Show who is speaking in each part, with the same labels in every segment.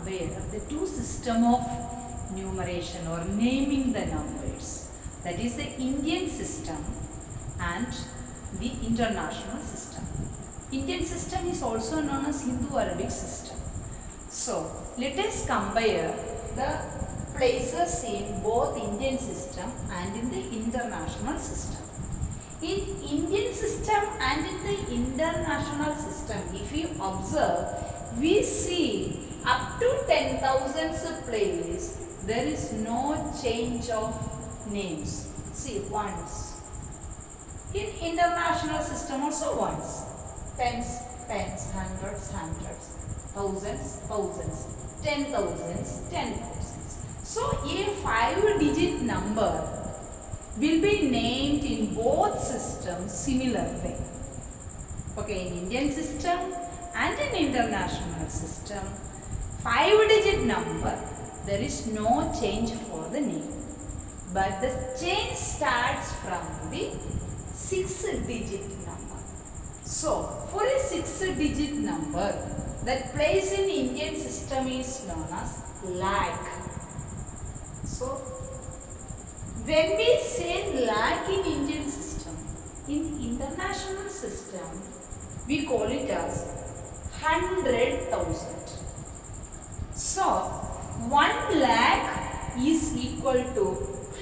Speaker 1: compare the two systems of numeration or naming the numbers. That is the Indian system and the international system. Indian system is also known as Hindu-Arabic system. So, let us compare the places in both Indian system and in the international system. In Indian system and in the international system, if you observe, we see up to 10,000 place, there is no change of names. See, ones. In international system also ones. Tens, tens, hundreds, hundreds, thousands, thousands, 10,000s, 10,000s. So, a 5-digit number will be named in both systems similarly. Okay, in Indian system and in international system, 5-digit number, there is no change for the name. But the change starts from the 6-digit number. So, for a 6-digit number, that place in Indian system is known as lakh. So, when we say lakh in Indian system, in international system, we call it as 100,000. So, 1 lakh is equal to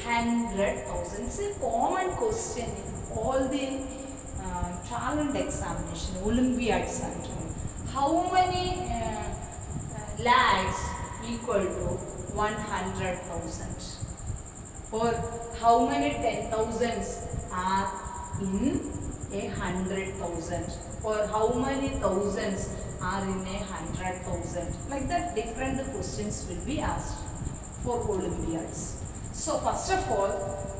Speaker 1: 100,000. It's a common question in all the talent examination, Olympiads and how many lakhs equal to 100,000, or how many 10,000s are in 100,000, or how many thousands are in 100,000. Like that, different questions will be asked for Olympiads. So first of all,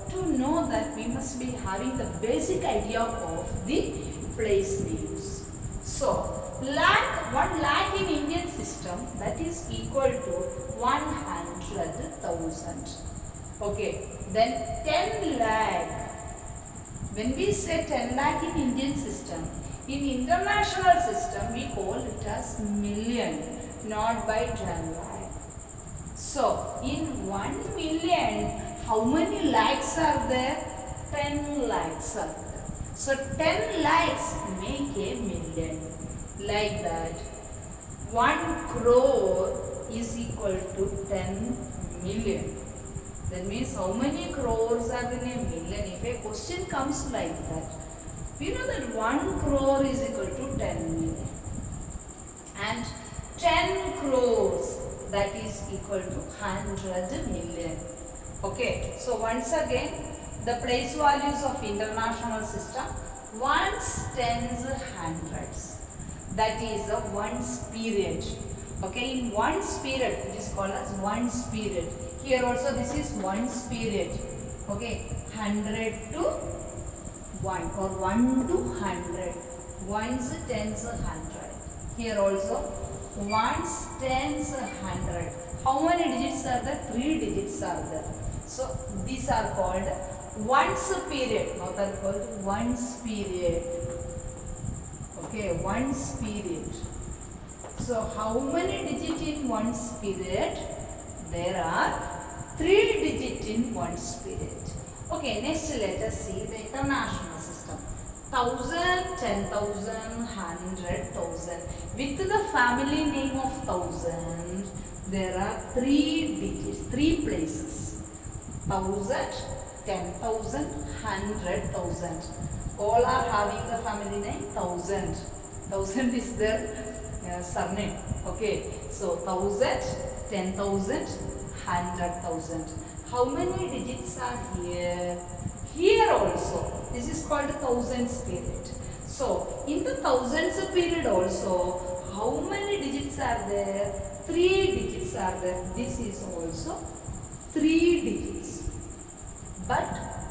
Speaker 1: to know that we must be having the basic idea of the place names. So, 1 lakh in Indian system, that is equal to 100,000. Okay, then 10 lakh. When we say 10 lakh in Indian system, in international system we call it as million, not by 10 lakh. So, in 1 million, how many lakhs are there? 10 lakhs are there. So, 10 lakhs make a million. Like that, 1 crore is equal to 10 million. That means how many crores are in a million? If a question comes like that, we know that 1 crore is equal to 10 million. And 10 crores, that is equal to 100 million. Okay, so once again, the place values of international system, ones, tens, hundreds. That is a ones period. Okay, in ones period, it is called as ones period. Here also this is ones period. Okay, 100 to 1 or 1 to 100. Ones, tens, 100. Here also ones, tens, 100. How many digits are there? 3 digits are there. So these are called ones period. What are called ones period? Okay, ones period. So how many digits in ones period? There are 3 digits in ones period. Okay, next let us see the international system. 1,000, 10,000, 100,000. With the family name of 1,000, there are 3 digits, 3 places. 1,000, 10,000, 100,000. All are having the family name 1,000. 1,000 is their surname. Okay, so 1,000, 10,000, 100,000. How many digits are here? Here also, this is called thousands period. So, in the thousands period also, how many digits are there? 3 digits are there. This is also 3 digits. But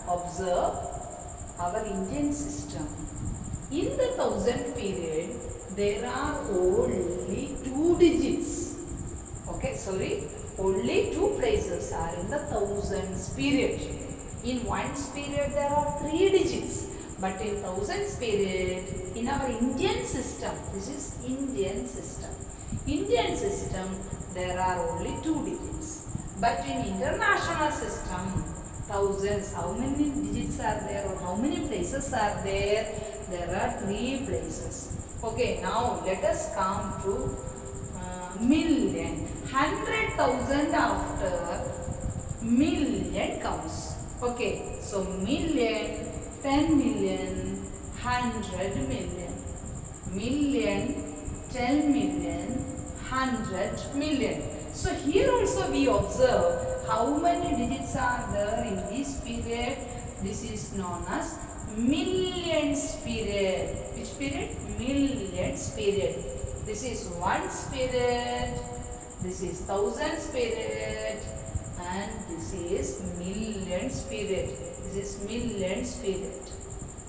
Speaker 1: observe our Indian system. In the 1000 period, there are only 2 digits. Okay, sorry, only 2 places are in the thousands period. In ones period, there are 3 digits. But in thousands period, in our Indian system, this is Indian system. Indian system, there are only 2 digits. But in international system, thousands, how many digits are there or how many places are there? There are 3 places. Okay, now let us come to million. 100,000 after million comes. Okay, so million, 10 million, 100 million. Million, 10 million, 100 million. So here also we observe how many digits are there in this period. This is known as millions period. Which period? Millions period. This is ones period. This is thousands period. And this is millions period. This is millions period.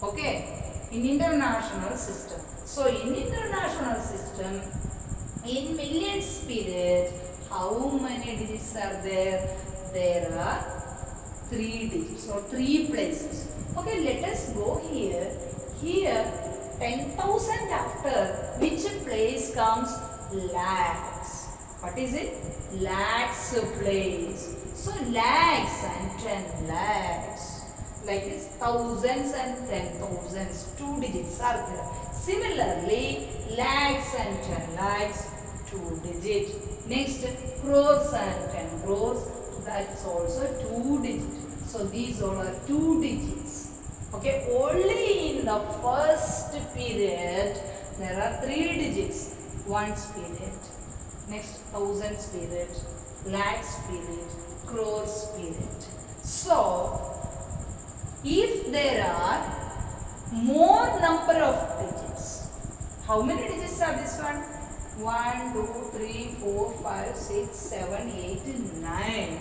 Speaker 1: Okay. In international system. So in international system, in millions period, how many digits are there? There are 3 digits or 3 places. Okay, let us go here. Here 10,000 after which place comes? Lakhs. What is it? Lakhs place. So lakhs and 10 lakhs. Like this, thousands and 10,000s, 2 digits are there. Similarly, lakhs and 10 lakhs, 2 digits. Next, crores and 10 crores, that's also 2 digits. So these all are 2 digits. Okay, only in the first period there are 3 digits. Ones period, next thousands period, lakhs period, crores period. So if there are more number of digits, how many digits are this one? 1, 2, 3, 4, 5, 6, 7, 8, 9.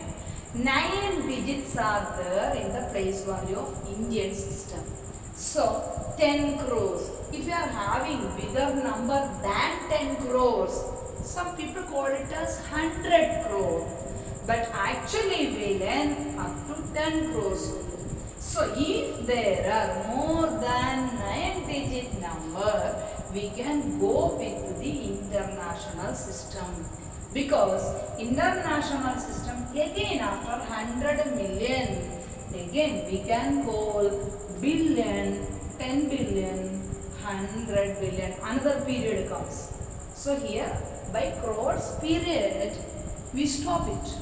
Speaker 1: 9 digits are there in the place value of Indian system. So 10 crores. If you are having bigger number than 10 crores, some people call it as 100 crore. But actually we learn up to 10 crores. So if there are more than 9 digit number, we can go with the international system. Because international system again after 100 million, again we can call billion, 10 billion, 100 billion, another period comes. So here by crores period we stop it.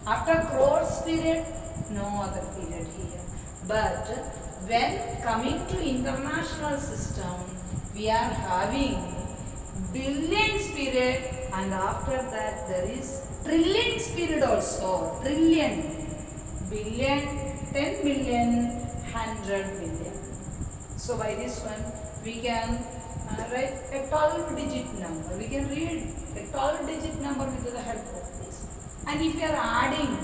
Speaker 1: After crores period, no other period here. But when coming to international system, we are having billions period and after that there is trillions period also. Trillion, billion, 10 billion, 100 billion. So by this one we can write a 12 digit number. We can read a 12 digit number with the help of this. And if you are adding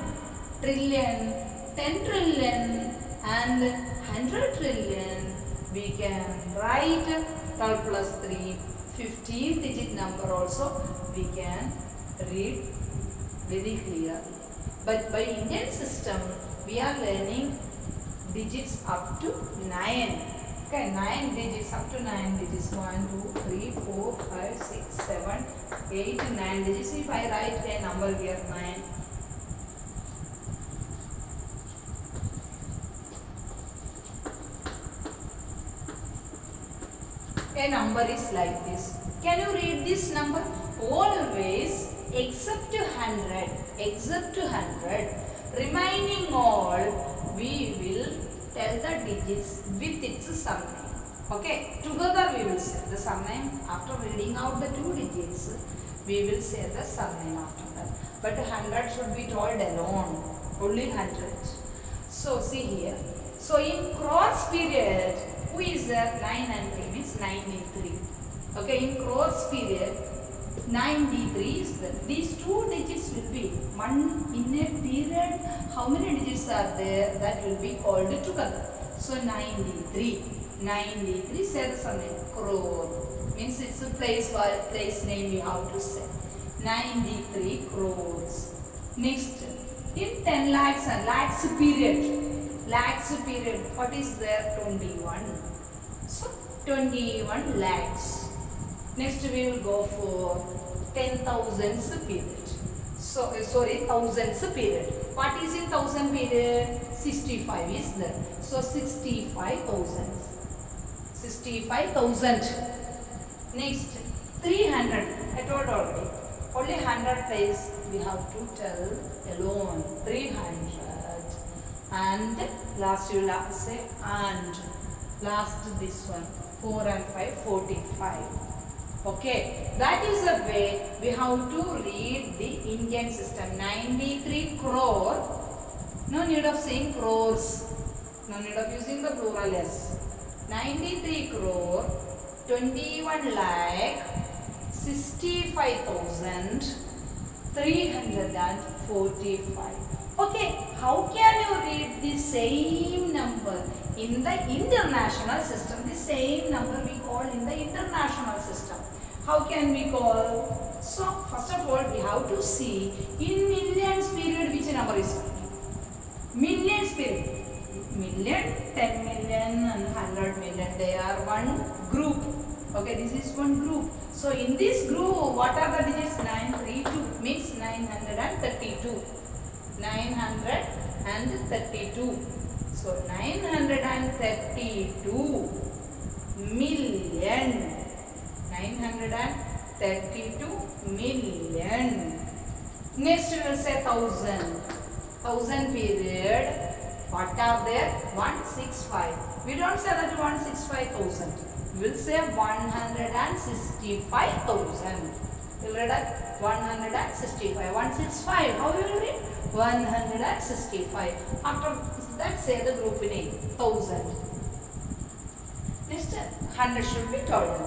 Speaker 1: trillion, 10 trillion and 100 trillion, we can write 12 plus 3, 15 digit number also we can read very clearly. But by Indian system, we are learning digits up to 9. Okay, 9 digits, up to 9 digits. 1, 2, 3, 4, 5, 6, 7, 8, 9 digits. If I write a number here, 9. A number is like this. Can you read this number? Always except 100, remaining all we will tell the digits with its surname. Okay, together we will say the surname. After reading out the 2 digits, we will say the surname after that. But 100 should be told alone, only 100. So see here. So in crores period, who is there? 9 and 3 means 93. Okay, in crores period, 93 is there. These 2 digits will be one in a period. How many digits are there? That will be called together. So 93. 93 say the surname. Crore means it's a place name we have to say. 93 crores. Next, in 10 lakhs and lakhs period. Lakhs period, what is there? 21. So 21 lakhs. Next we will go for 10,000s period. sorry, thousands period. What is in thousand period? 65 is there. So 65,000. 65,000. Next 300. I told already. Only 100 place we have to tell alone. 300. And last you will say and. Last this one. 4 and 5, 45. Okay, that is the way we have to read the Indian system. 93 crore. No need of saying crores. No need of using the plural s. 93 crore, 21 lakh, 65,345. Okay, how can you read the same number in the international system? The same number we call in the international system. How can we call? So, first of all, we have to see in millions period which number is coming. Millions period. Million, 10 million and 100 million. They are one group. Okay, this is one group. So, in this group, what are the digits? 932 means 932. 932. So, 932 million. 932 million. Next we will say 1,000. 1,000 period. What are there? 165. We don't say that 165,000. We will say 165,000. We will read that 165. 165. How we will read? 165. After that say the group name. 1,000. Next 100 should be told.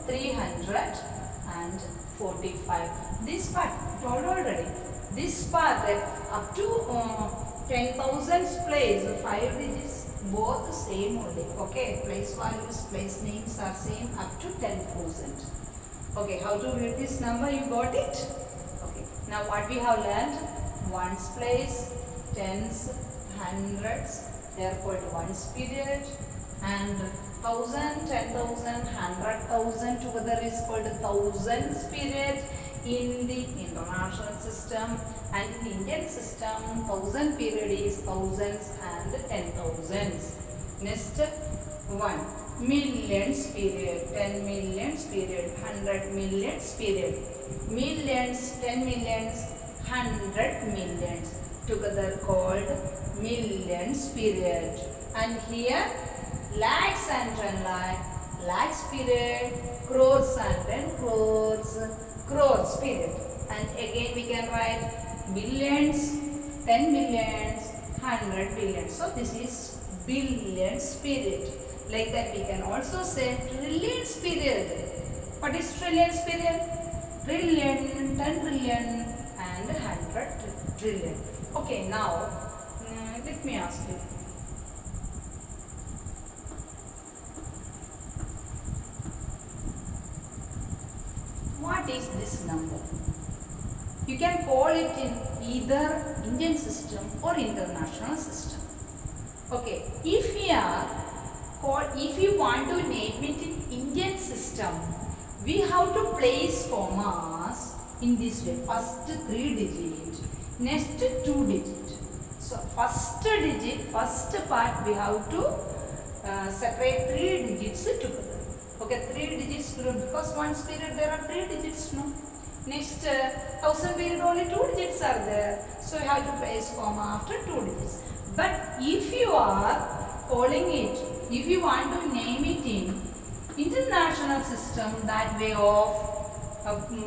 Speaker 1: 345. This part told already. This part up to 10,000 place 5 digits both same only. Okay, place values, place names are same up to 10,000. Okay, how to read this number? You got it? Okay. Now what we have learned? Ones place, tens, hundreds. They are called ones period, and 1,000, 10,000, 100,000 together is called thousands period in the international system, and in the Indian system 1,000 period is thousands and 10,000s. Next one, millions period, 10 millions period, 100 millions period. Millions, 10 millions, 100 millions together called millions period. And here lakhs and 10 lakh, lakhs period, crores and 10 crores, crores period. And again we can write billions, 10 billions, 100 billions. So this is billions period. Like that we can also say trillions period. What is trillions period? Trillion, 10 trillion and 100 trillion. Okay, now let me ask you. What is this number? You can call it in either Indian system or international system. Okay, if you want to name it in Indian system, we have to place commas in this way. First 3 digit, next 2 digit. So first digit, first part we have to separate 3 digits together. Okay, 3 digits because once period there are 3 digits, no? Next 1,000 period only 2 digits are there. So you have to place comma after 2 digits. But if you are calling it, if you want to name it in international system, that way of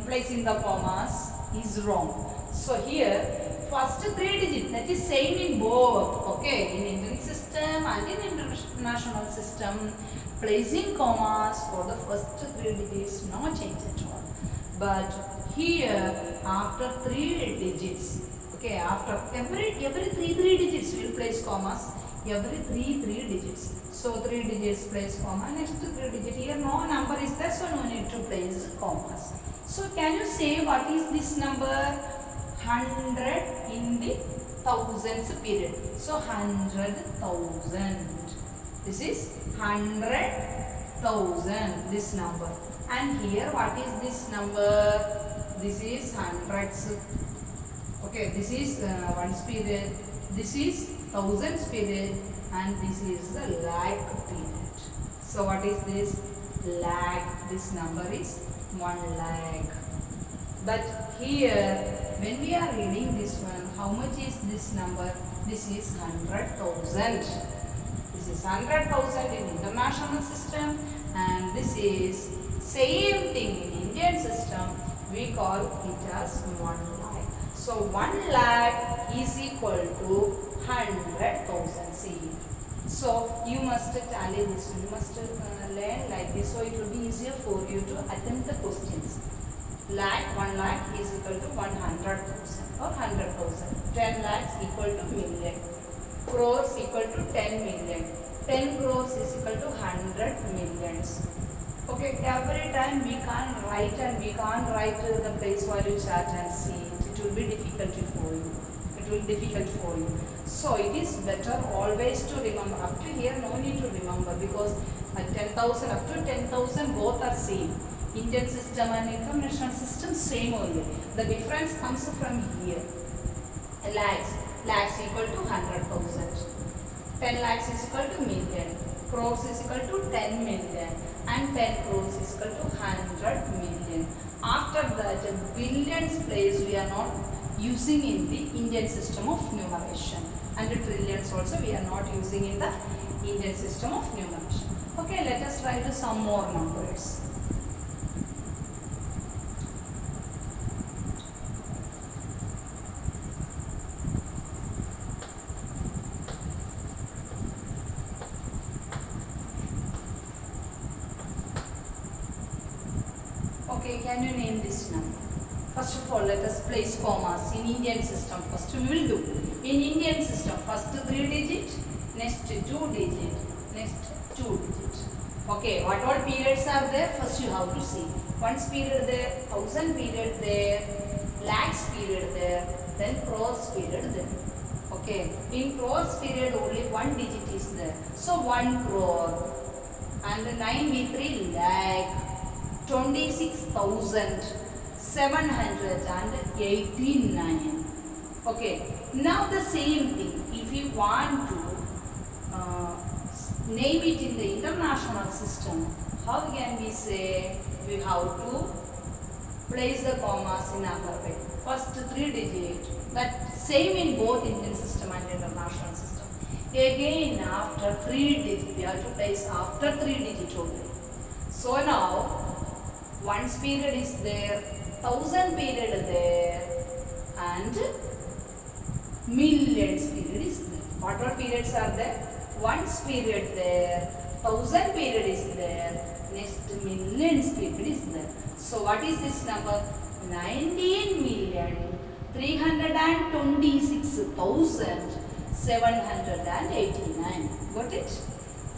Speaker 1: placing the commas is wrong. So here first 3 digits, that is same in both. Okay, in Indian system and in international system, placing commas for the first 3 digits, no change at all. But here after 3 digits, okay, after every 3 digits we will place commas. Every 3 digits. So 3 digits place comma, next 3 digit. Here no number is there, so no need to place commas. So can you say what is this number? 100 in the thousands period. So 100,000. This is 100,000, this number. And here what is this number? This is hundreds. Okay, this is ones period, this is thousands period, and this is the lakh period. So what is this? Lakh. This number is 1 lakh. But here, when we are reading this one, how much is this number? This is 100,000. This is 100,000 in international system, and this is same thing in Indian system. We call it as 1 lakh. So 1 lakh is equal to 100,000. See. So you must tally this. You must learn like this. So it will be easier for you to attempt the questions. Lakh, 1 lakh is equal to 100,000 or 100,000. 10 lakhs equal to million. Crores equal to 10 million. 10 crores is equal to 100 millions. Okay, every time we can't write and we can't write the place value chart and see it. It will be difficult for you. It will be difficult for you. So it is better always to remember. Up to here no need to remember because at 10,000 up to 10,000 both are same. Indian system and international system same only. The difference comes from here. Lakhs. Lakhs equal to 100,000. 10 lakhs is equal to million. Crores is equal to 10 million. And 10 crores is equal to 100 million. After that, billions place we are not using in the Indian system of numeration. And the trillions also we are not using in the Indian system of numeration. Okay, let us try to some more numbers. Okay, can you name this number? First of all, let us place commas in Indian system. First we will do. In Indian system, first 3 digit, next 2 digit, next 2 digit. Okay, what all periods are there? First you have to see. Ones period there, 1000 period there, lakhs period there, then crores period there. Okay, in crores period only 1 digit is there. So 1 crore and 9v3 lakh. 26,789. Okay, now the same thing. If you want to name it in the international system, how can we say? We have to place the commas in another way. First 3 digit, but same in both Indian system and international system. Again after 3 digit, we have to place after 3 digit only. So now, ones period is there, 1000 period there, and millions period is there. What all periods are there? Ones period there, 1000 period is there, next millions period is there. So what is this number? 19,326,789. Got it?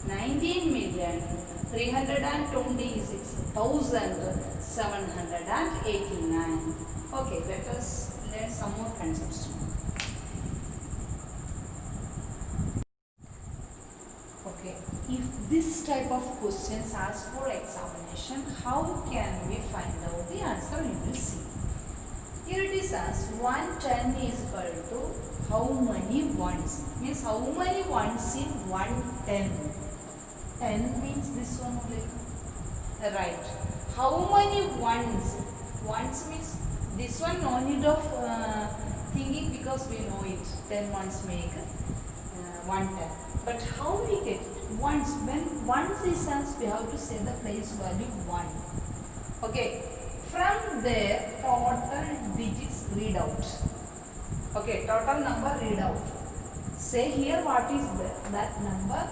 Speaker 1: 19,326,789. Okay, let us learn some more concepts. Okay, if this type of questions asked for examination, how can we find out the answer? We will see. Here it is asked 110 is equal to how many ones? Means how many ones in 110? 10 means this one only. Right. How many ones? Ones means this one no need of thinking because we know it. 10 ones make 110. But how we get ones? When ones is asked, we have to say the place value 1. Okay. From there, total digits read out. Okay, total number read out. Say here what is that number?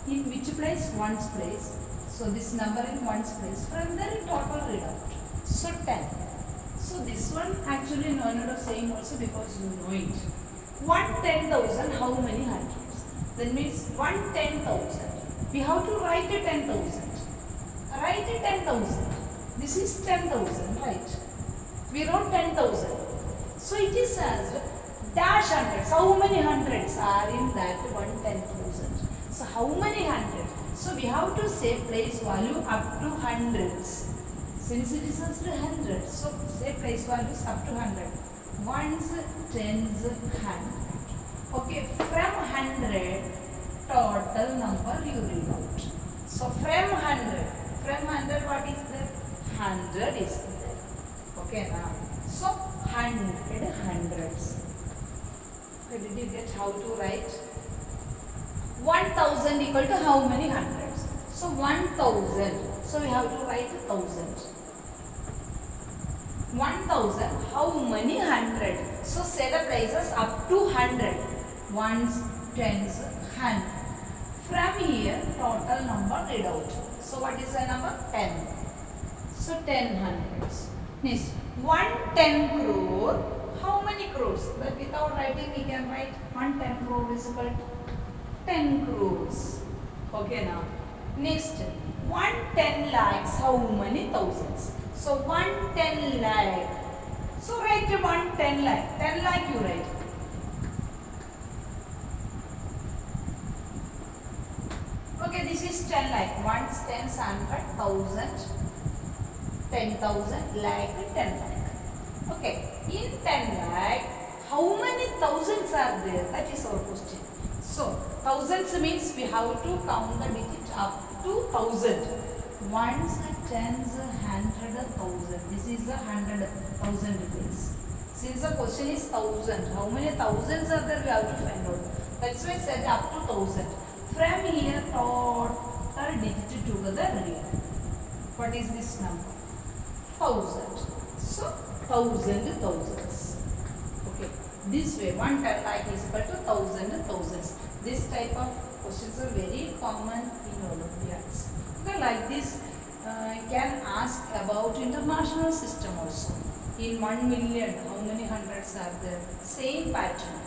Speaker 1: In which place? Ones place. So this number in ones place. From there in total read out. So 10. So this one actually no need of saying also because you know it. 110,000, how many hundreds? That means 110,000. We have to write a 10,000. Write a 10,000. This is 10,000, right? We wrote 10,000. So it is as dash hundreds. How many hundreds are in that 110,000? So how many hundreds? So we have to say place value up to hundreds. Since it is as to hundreds, so say place values up to 100. ones, tens, hundred. Okay, from 100, total number you read out. So from 100 what is there? 100 is there. Okay now. So 100 hundreds. Okay, did you get how to write? 1000 equal to how many hundreds? So 1000. So we have to write 1000. 1000, how many hundred? So say the prices up to 100. Ones, tens, hundred. From here, total number read out. So what is the number? 10. So 10 hundreds. Next, 110 crore. How many crores? But without writing, we can write 110 crore is equal to 10 crores. Okay now. Next, 110 lakhs. How many thousands? So 110 lakh. So write 110 lakh. 10 lakh you write. Okay, this is 10 lakh. Ones, tens, hundred, thousand, 10,000, lakh, 10 lakh. Okay, in 10 lakh, how many thousands are there? That is our question. So, thousands means we have to count the digit up to 1000. Ones, tens, hundred, thousand. This is the 100,000 rupees. Since the question is 1000, how many thousands are there? We have to find out. That's why I said up to 1000. From here, total digit together read. What is this number? 1000. So 1000 thousands. Okay. This way, 110 lakh is equal to 1000 thousands. This type of questions are very common in Olympiads. Okay, like this, can ask about international system also. In 1 million, how many hundreds are there? Same pattern.